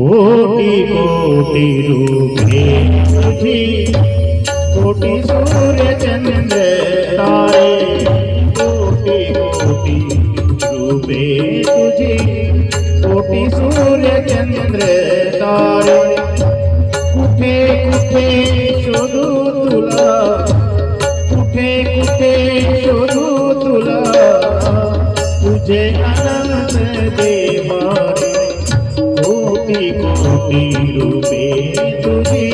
कोटी कोटी रूपे तुझी, कोटी सूर्य चंद्र तारे, कोटी कोटी रूपे तुझी, कोटी सूर्य चंद्र तारे। कुठे कुठे शोधू तुला, कुठे कुठे शोधू तुला, तुझे अनंत देवारे। कोटी कोटी रूपे तुझी,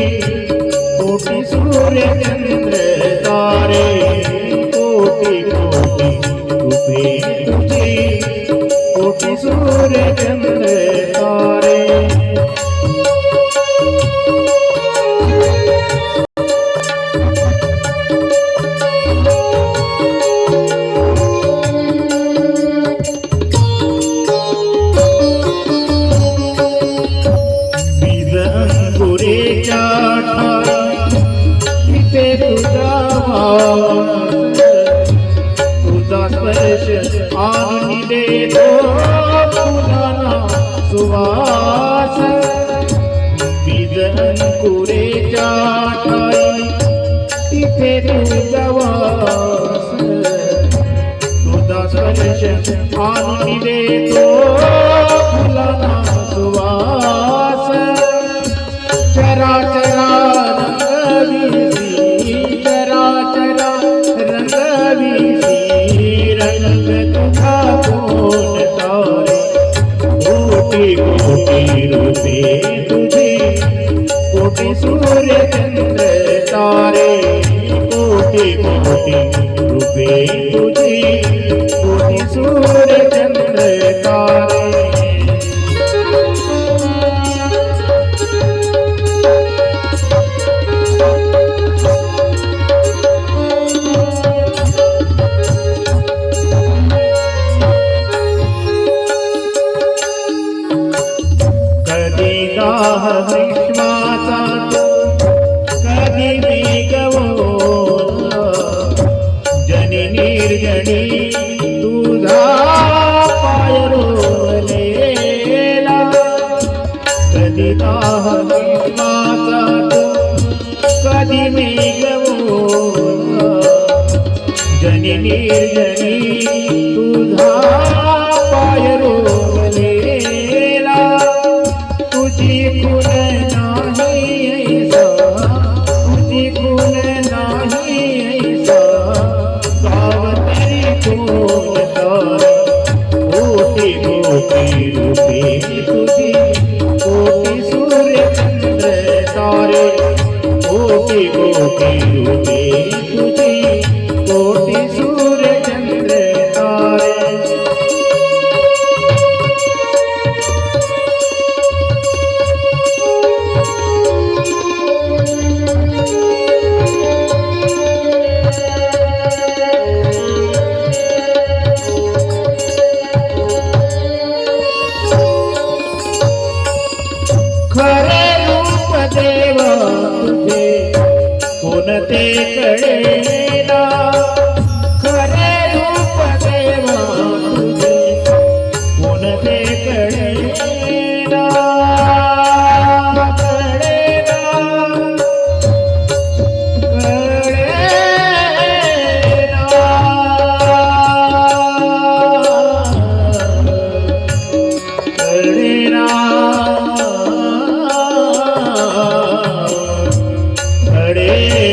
कोटी सूर्य चंद्र तारे, कोटी कोटी रूपे तुझी, कोटी सूर्य चंद्र तारे। तुझा स्पर्श आणून देतो फुलांना सुवास, बीज अंकुरेच्या ठाई तिथे तुझा वास। तुझा स्पर्श आणून देतो फुलांना सुवास, चराचरा रंगविसी, चराचरा रंगविसी, रंग तुझा कोण तारे। कोटी कोटी रूपे तुझी, कोटी सूर्य चंद्र तारे, कोटी कोटी रूपे तुझी, कोटी सूर्य चंद्र तारे। विश्वाचा कधी मेघवोला, जनी निर्जनी तुझा पाय रोवलेला। कधी दाह विश्वाचा कधी मेघवोला, जनी निर्जनी तुझा पाय रोवलेला। तुझी कुल नाही ऐसा, तुझी कुल नाही ऐसा, गाव तरी कोण तारे। कोटी कोटी रूपे तुझी, कोटी सूर्य चंद्र तारे, कोटी कोटी रूपे तुझी, कोटी सूर्य चंद्र तारे। खरे रूप देवा तुझे कोणते कळेना, खरे रूप देवा तुझे कोणते कळेना, कळेना, कळेना, कळेना।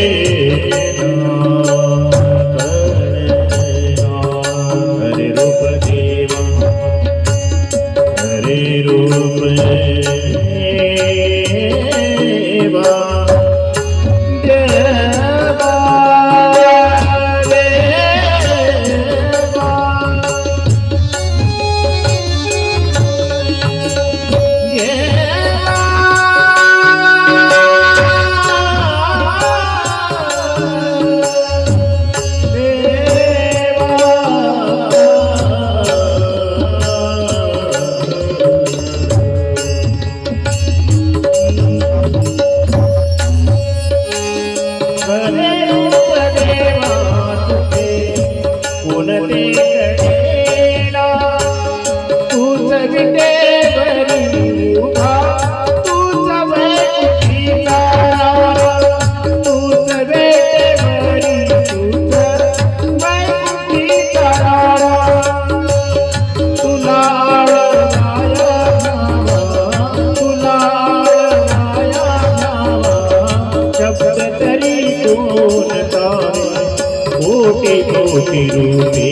कोटी रूपे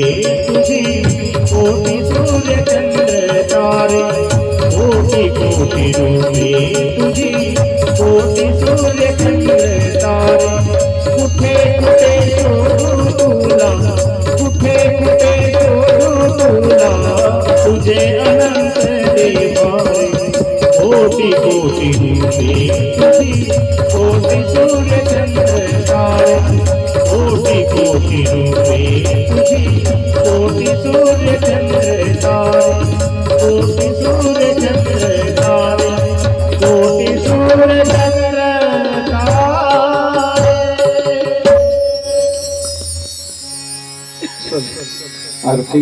तुझी कोटी सूर्य चंद्र तारे कोटी कोटी रूपे तुझी कोटी सूर्य चंद्र तारे कुठे कुठे शोधू तुला कुठे कुठे शोधू तुला तुझे अनंत देवारे कोटी कोटी रूपे तुझी कोटी सूर्य चंद्र तारे कोटी कोटी रूपे तुझी कोटी सूर्य चंद्र तारे कोटी सूर्य चंद्र तारे कोटी सूर्य चंद्र तारे आरती